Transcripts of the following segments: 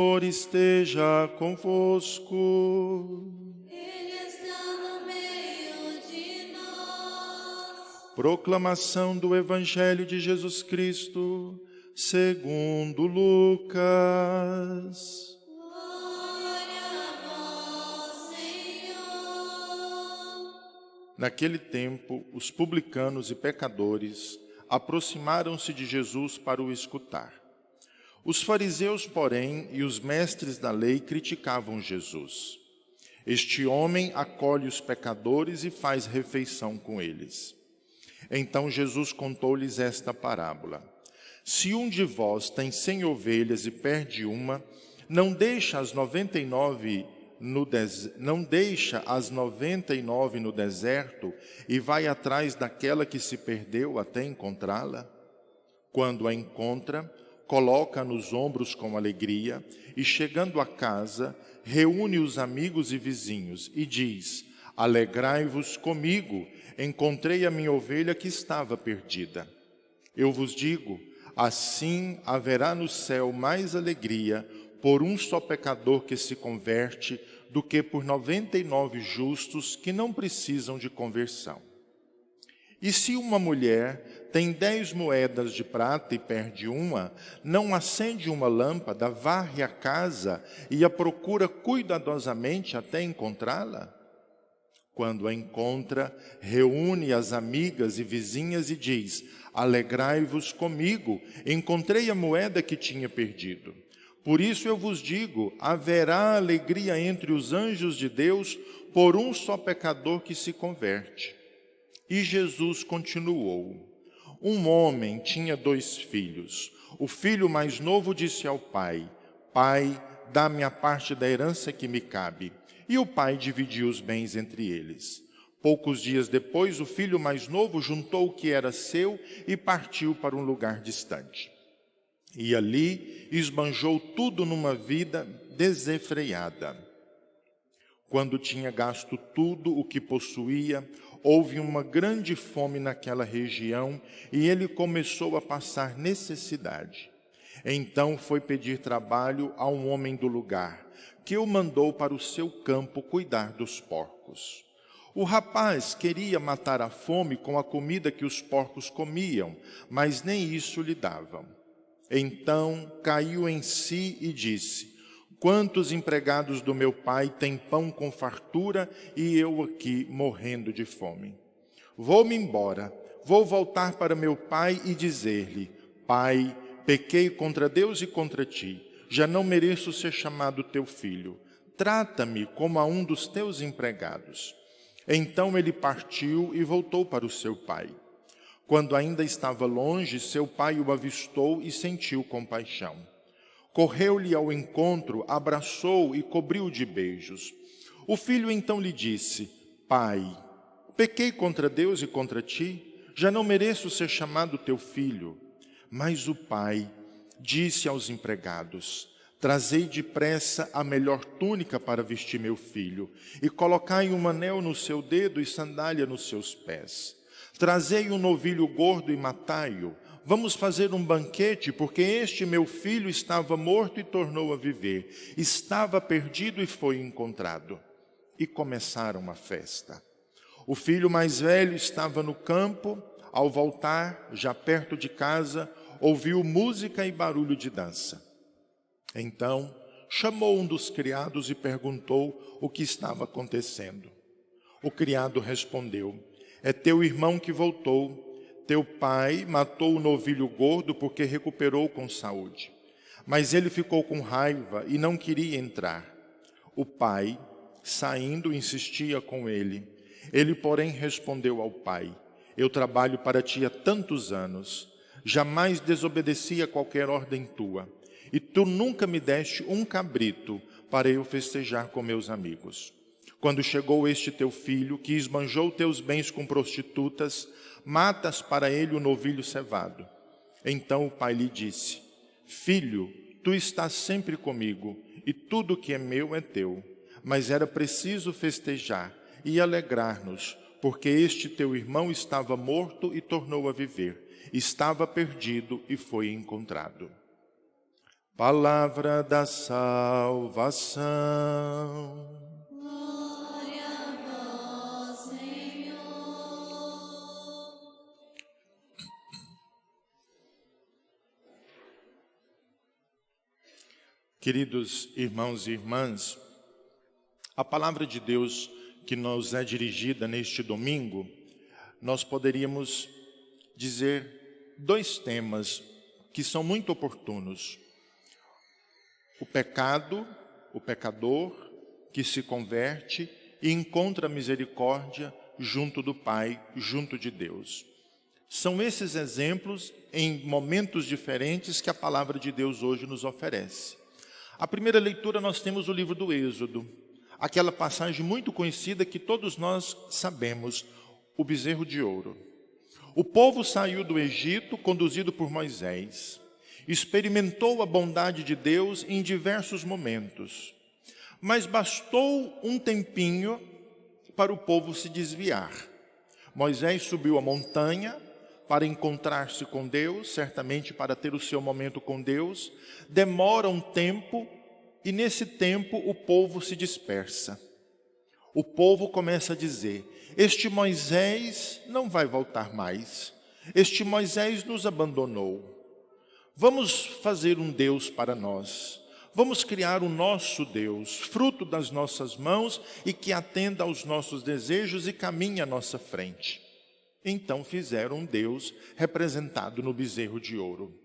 Senhor esteja convosco. Ele está no meio de nós. Proclamação do Evangelho de Jesus Cristo, segundo Lucas. Glória a vós, Senhor. Naquele tempo, os publicanos e pecadores aproximaram-se de Jesus para o escutar. Os fariseus, porém, e os mestres da lei criticavam Jesus. Este homem acolhe os pecadores e faz refeição com eles. Então Jesus contou-lhes esta parábola. Se um de vós tem 100 ovelhas e perde uma, não deixa as 99 no deserto e vai atrás daquela que se perdeu até encontrá-la? Quando a encontra, coloca nos ombros com alegria e, chegando a casa, reúne os amigos e vizinhos e diz: alegrai-vos comigo, encontrei a minha ovelha que estava perdida. Eu vos digo, assim haverá no céu mais alegria por um só pecador que se converte do que por 99 justos que não precisam de conversão. E se uma mulher tem 10 moedas de prata e perde uma, não acende uma lâmpada, varre a casa e a procura cuidadosamente até encontrá-la? Quando a encontra, reúne as amigas e vizinhas e diz: alegrai-vos comigo, encontrei a moeda que tinha perdido. Por isso eu vos digo, haverá alegria entre os anjos de Deus por um só pecador que se converte. E Jesus continuou. Um homem tinha 2 filhos. O filho mais novo disse ao pai: Pai, dá-me a parte da herança que me cabe. E o pai dividiu os bens entre eles. Poucos dias depois, o filho mais novo juntou o que era seu e partiu para um lugar distante. E ali esbanjou tudo numa vida desenfreada. Quando tinha gasto tudo o que possuía, houve uma grande fome naquela região e ele começou a passar necessidade. Então foi pedir trabalho a um homem do lugar, que o mandou para o seu campo cuidar dos porcos. O rapaz queria matar a fome com a comida que os porcos comiam, mas nem isso lhe davam. Então caiu em si e disse: quantos empregados do meu pai têm pão com fartura e eu aqui morrendo de fome? Vou-me embora, vou voltar para meu pai e dizer-lhe: Pai, pequei contra Deus e contra ti, já não mereço ser chamado teu filho. Trata-me como a um dos teus empregados. Então ele partiu e voltou para o seu pai. Quando ainda estava longe, seu pai o avistou e sentiu compaixão. Correu-lhe ao encontro, abraçou e cobriu de beijos. O filho então lhe disse: Pai, pequei contra Deus e contra ti, já não mereço ser chamado teu filho. Mas o pai disse aos empregados: trazei depressa a melhor túnica para vestir meu filho, e colocai um anel no seu dedo e sandália nos seus pés. Trazei um novilho gordo e matai-o. Vamos fazer um banquete, porque este meu filho estava morto e tornou a viver. Estava perdido e foi encontrado. E começaram a festa. O filho mais velho estava no campo. Ao voltar, já perto de casa, ouviu música e barulho de dança. Então, chamou um dos criados e perguntou o que estava acontecendo. O criado respondeu: é teu irmão que voltou. Teu pai matou o novilho gordo porque recuperou com saúde. Mas ele ficou com raiva e não queria entrar. O pai, saindo, insistia com ele. Ele, porém, respondeu ao pai: eu trabalho para ti há tantos anos. Jamais desobedeci a qualquer ordem tua. E tu nunca me deste um cabrito para eu festejar com meus amigos. Quando chegou este teu filho, que esbanjou teus bens com prostitutas, matas para ele o novilho cevado. Então o pai lhe disse: filho, tu estás sempre comigo, e tudo que é meu é teu. Mas era preciso festejar e alegrar-nos, porque este teu irmão estava morto e tornou a viver, estava perdido e foi encontrado. Palavra da salvação. Glória a vós, Senhor. Queridos irmãos e irmãs, a palavra de Deus que nos é dirigida neste domingo, nós poderíamos dizer dois temas que são muito oportunos. O pecado, o pecador que se converte e encontra misericórdia junto do Pai, junto de Deus. São esses exemplos em momentos diferentes que a palavra de Deus hoje nos oferece. A primeira leitura nós temos o livro do Êxodo, aquela passagem muito conhecida que todos nós sabemos, o bezerro de ouro. O povo saiu do Egito conduzido por Moisés. Experimentou a bondade de Deus em diversos momentos, mas bastou um tempinho para o povo se desviar. Moisés subiu a montanha para encontrar-se com Deus, certamente para ter o seu momento com Deus. Demora um tempo e nesse tempo o povo se dispersa. O povo começa a dizer: este Moisés não vai voltar mais, este Moisés nos abandonou. Vamos fazer um Deus para nós. Vamos criar o nosso Deus, fruto das nossas mãos e que atenda aos nossos desejos e caminhe à nossa frente. Então fizeram um Deus representado no bezerro de ouro.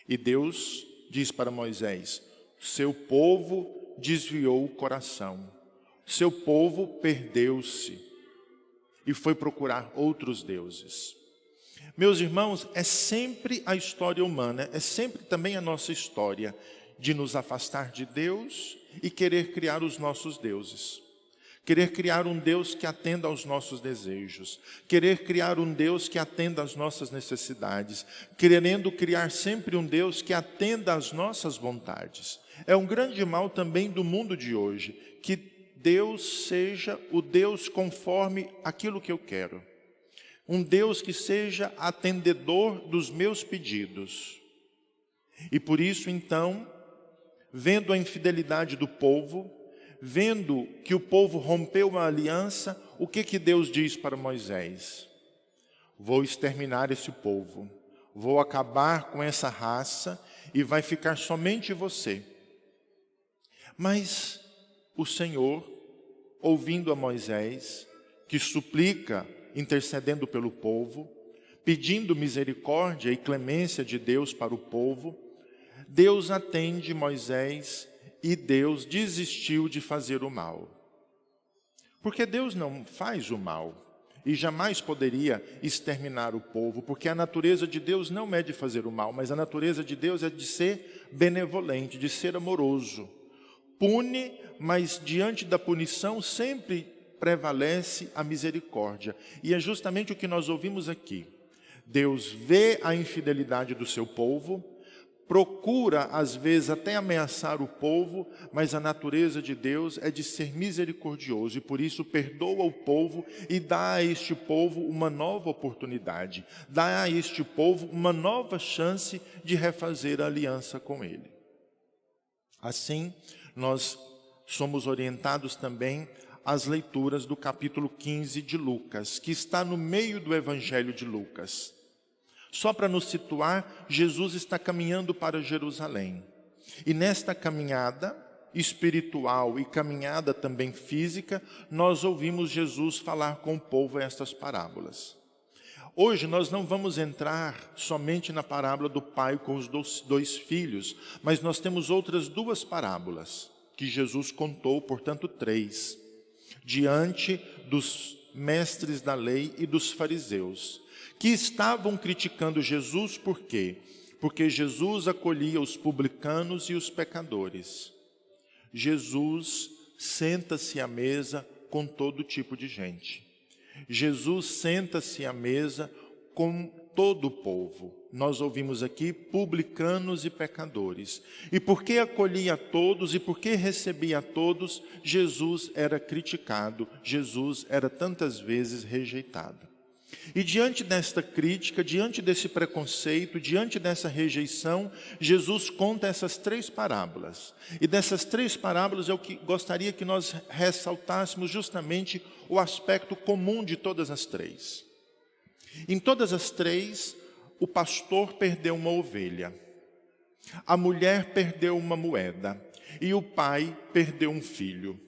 E Deus diz para Moisés: seu povo desviou o coração. Seu povo perdeu-se e foi procurar outros deuses. Meus irmãos, é sempre a história humana, é sempre também a nossa história de nos afastar de Deus e querer criar os nossos deuses. Querer criar um Deus que atenda aos nossos desejos. Querer criar um Deus que atenda às nossas necessidades. Querendo criar sempre um Deus que atenda às nossas vontades. É um grande mal também do mundo de hoje, que Deus seja o Deus conforme aquilo que eu quero. Um Deus que seja atendedor dos meus pedidos. E por isso, então, vendo a infidelidade do povo, vendo que o povo rompeu a aliança, o que Deus diz para Moisés? Vou exterminar esse povo, vou acabar com essa raça e vai ficar somente você. Mas o Senhor, ouvindo a Moisés, que suplica, intercedendo pelo povo, pedindo misericórdia e clemência de Deus para o povo, Deus atende Moisés e Deus desistiu de fazer o mal. Porque Deus não faz o mal e jamais poderia exterminar o povo, porque a natureza de Deus não é de fazer o mal, mas a natureza de Deus é de ser benevolente, de ser amoroso. Pune, mas diante da punição sempre prevalece a misericórdia. E é justamente o que nós ouvimos aqui. Deus vê a infidelidade do seu povo, procura às vezes até ameaçar o povo, mas a natureza de Deus é de ser misericordioso e por isso perdoa o povo e dá a este povo uma nova oportunidade, dá a este povo uma nova chance de refazer a aliança com ele. Assim, nós somos orientados também às leituras do capítulo 15 de Lucas, que está no meio do Evangelho de Lucas. Só para nos situar, Jesus está caminhando para Jerusalém. E nesta caminhada espiritual e caminhada também física, nós ouvimos Jesus falar com o povo estas parábolas. Hoje nós não vamos entrar somente na parábola do pai com os dois filhos, mas nós temos outras duas parábolas que Jesus contou, portanto 3, diante dos mestres da lei e dos fariseus, que estavam criticando Jesus. Por quê? Porque Jesus acolhia os publicanos e os pecadores. Jesus senta-se à mesa com todo tipo de gente. Jesus senta-se à mesa com todo o povo. Nós ouvimos aqui publicanos e pecadores. E porque acolhia a todos e porque recebia a todos, Jesus era criticado, Jesus era tantas vezes rejeitado. E diante desta crítica, diante desse preconceito, diante dessa rejeição, Jesus conta essas 3 parábolas. E dessas 3 parábolas eu gostaria que nós ressaltássemos justamente o aspecto comum de todas as 3. Em todas as 3, o pastor perdeu uma ovelha, a mulher perdeu uma moeda e o pai perdeu um filho.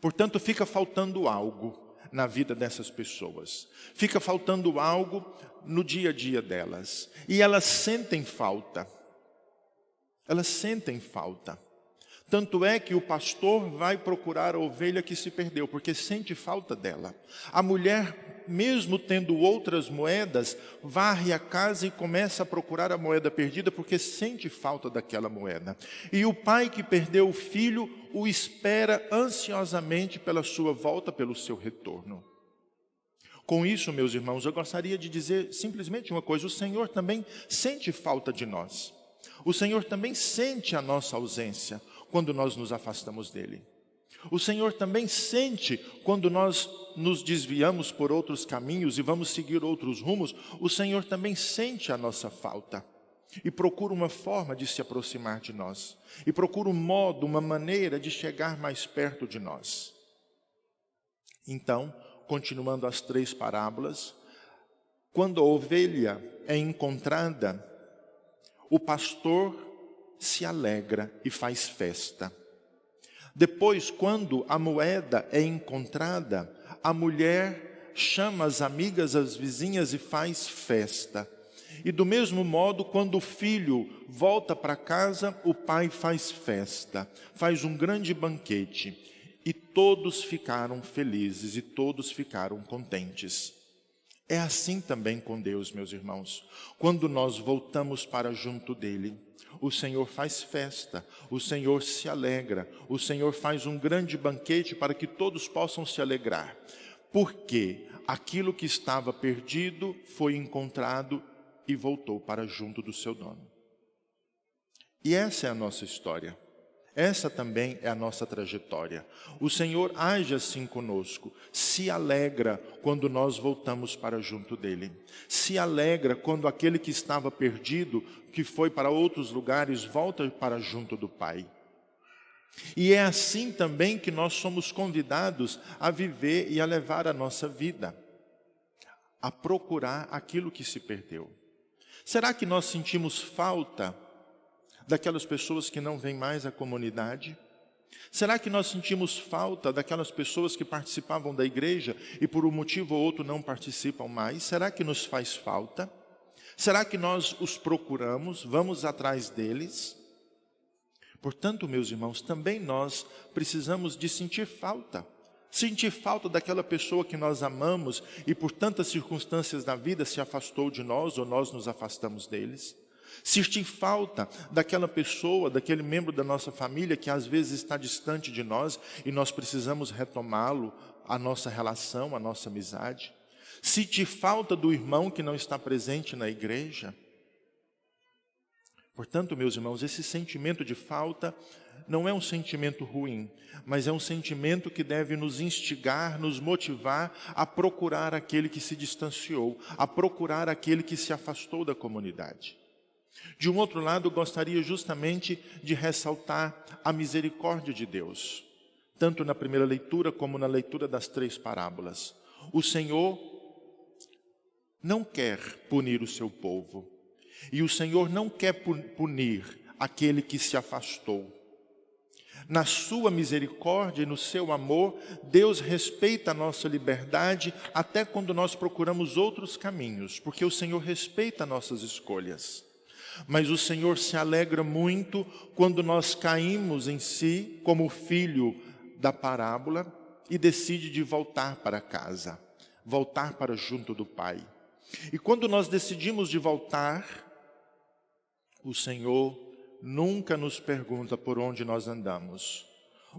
Portanto, fica faltando algo na vida dessas pessoas. Fica faltando algo no dia a dia delas. E elas sentem falta. Elas sentem falta. Tanto é que o pastor vai procurar a ovelha que se perdeu, porque sente falta dela. A mulher, mesmo tendo outras moedas, varre a casa e começa a procurar a moeda perdida, porque sente falta daquela moeda. E o pai que perdeu o filho o espera ansiosamente pela sua volta, pelo seu retorno. Com isso, meus irmãos, eu gostaria de dizer simplesmente uma coisa: o Senhor também sente falta de nós. O Senhor também sente a nossa ausência quando nós nos afastamos dele. O Senhor também sente quando nós nos desviamos por outros caminhos e vamos seguir outros rumos. O Senhor também sente a nossa falta e procura uma forma de se aproximar de nós. E procura um modo, uma maneira de chegar mais perto de nós. Então, continuando as 3 parábolas, quando a ovelha é encontrada, o pastor se alegra e faz festa. Depois, quando a moeda é encontrada, a mulher chama as amigas, as vizinhas e faz festa. E do mesmo modo, quando o filho volta para casa, o pai faz festa, faz um grande banquete. E todos ficaram felizes e todos ficaram contentes. É assim também com Deus, meus irmãos. Quando nós voltamos para junto dele, o Senhor faz festa, o Senhor se alegra, o Senhor faz um grande banquete para que todos possam se alegrar. Porque aquilo que estava perdido foi encontrado e voltou para junto do seu dono. E essa é a nossa história. Essa também é a nossa trajetória. O Senhor age assim conosco, se alegra quando nós voltamos para junto dele. Se alegra quando aquele que estava perdido, que foi para outros lugares, volta para junto do Pai. E é assim também que nós somos convidados a viver e a levar a nossa vida, a procurar aquilo que se perdeu. Será que nós sentimos falta daquelas pessoas que não vêm mais à comunidade? Será que nós sentimos falta daquelas pessoas que participavam da igreja e por um motivo ou outro não participam mais? Será que nos faz falta? Será que nós os procuramos, vamos atrás deles? Portanto, meus irmãos, também nós precisamos de sentir falta. Sentir falta daquela pessoa que nós amamos e por tantas circunstâncias da vida se afastou de nós ou nós nos afastamos deles. Sentir falta daquela pessoa, daquele membro da nossa família que às vezes está distante de nós e nós precisamos retomá-lo, a nossa relação, a nossa amizade. Sentir falta do irmão que não está presente na igreja. Portanto, meus irmãos, esse sentimento de falta não é um sentimento ruim, mas é um sentimento que deve nos instigar, nos motivar a procurar aquele que se distanciou, a procurar aquele que se afastou da comunidade. De um outro lado, eu gostaria justamente de ressaltar a misericórdia de Deus, tanto na primeira leitura como na leitura das 3 parábolas. O Senhor não quer punir o seu povo, e o Senhor não quer punir aquele que se afastou. Na sua misericórdia e no seu amor, Deus respeita a nossa liberdade até quando nós procuramos outros caminhos, porque o Senhor respeita nossas escolhas. Mas o Senhor se alegra muito quando nós caímos em si, como o filho da parábola, e decide de voltar para casa, voltar para junto do Pai. E quando nós decidimos de voltar, o Senhor nunca nos pergunta por onde nós andamos.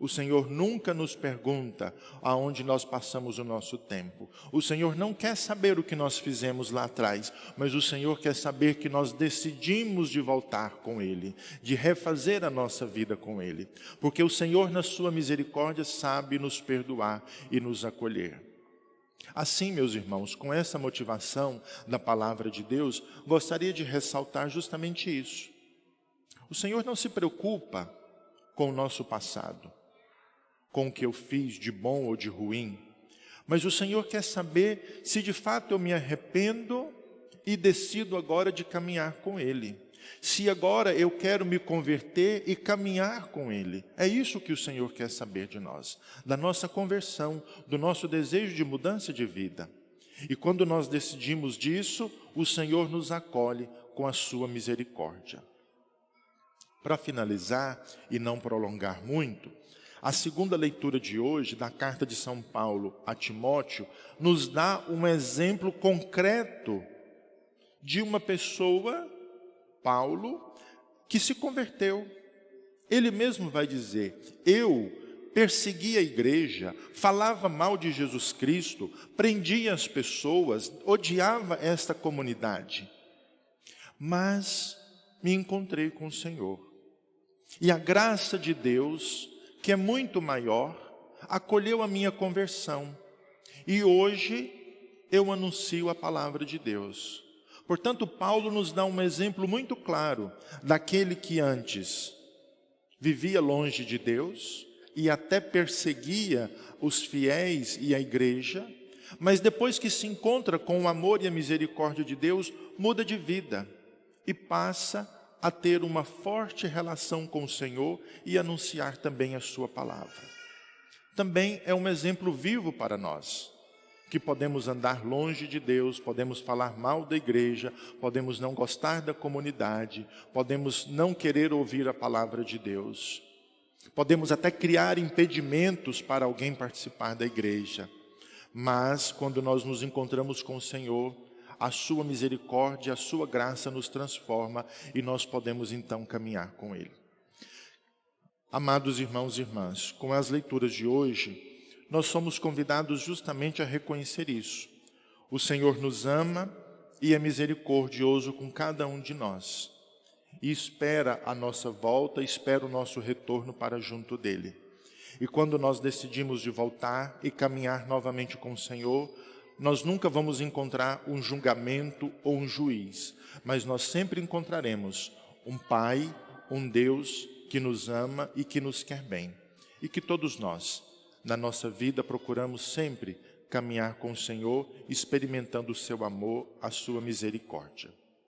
O Senhor nunca nos pergunta aonde nós passamos o nosso tempo. O Senhor não quer saber o que nós fizemos lá atrás, mas o Senhor quer saber que nós decidimos de voltar com Ele, de refazer a nossa vida com Ele. Porque o Senhor, na sua misericórdia, sabe nos perdoar e nos acolher. Assim, meus irmãos, com essa motivação da palavra de Deus, gostaria de ressaltar justamente isso. O Senhor não se preocupa com o nosso passado, com o que eu fiz de bom ou de ruim, mas o Senhor quer saber se de fato eu me arrependo e decido agora de caminhar com Ele. Se agora eu quero me converter e caminhar com Ele. É isso que o Senhor quer saber de nós, da nossa conversão, do nosso desejo de mudança de vida. E quando nós decidimos disso, o Senhor nos acolhe com a sua misericórdia. Para finalizar e não prolongar muito, a segunda leitura de hoje, da carta de São Paulo a Timóteo, nos dá um exemplo concreto de uma pessoa, Paulo, que se converteu. Ele mesmo vai dizer: eu perseguia a igreja, falava mal de Jesus Cristo, prendia as pessoas, odiava esta comunidade, mas me encontrei com o Senhor. E a graça de Deus, que é muito maior, acolheu a minha conversão. E hoje eu anuncio a palavra de Deus. Portanto, Paulo nos dá um exemplo muito claro daquele que antes vivia longe de Deus e até perseguia os fiéis e a igreja, mas depois que se encontra com o amor e a misericórdia de Deus, muda de vida e passa a ter uma forte relação com o Senhor e anunciar também a sua palavra. Também é um exemplo vivo para nós, que podemos andar longe de Deus, podemos falar mal da igreja, podemos não gostar da comunidade, podemos não querer ouvir a palavra de Deus, podemos até criar impedimentos para alguém participar da igreja, mas quando nós nos encontramos com o Senhor, a sua misericórdia, a sua graça nos transforma e nós podemos então caminhar com Ele. Amados irmãos e irmãs, com as leituras de hoje, nós somos convidados justamente a reconhecer isso. O Senhor nos ama e é misericordioso com cada um de nós. E espera a nossa volta, espera o nosso retorno para junto dEle. E quando nós decidimos de voltar e caminhar novamente com o Senhor, nós nunca vamos encontrar um julgamento ou um juiz, mas nós sempre encontraremos um Pai, um Deus que nos ama e que nos quer bem. E que todos nós, na nossa vida, procuramos sempre caminhar com o Senhor, experimentando o seu amor, a sua misericórdia.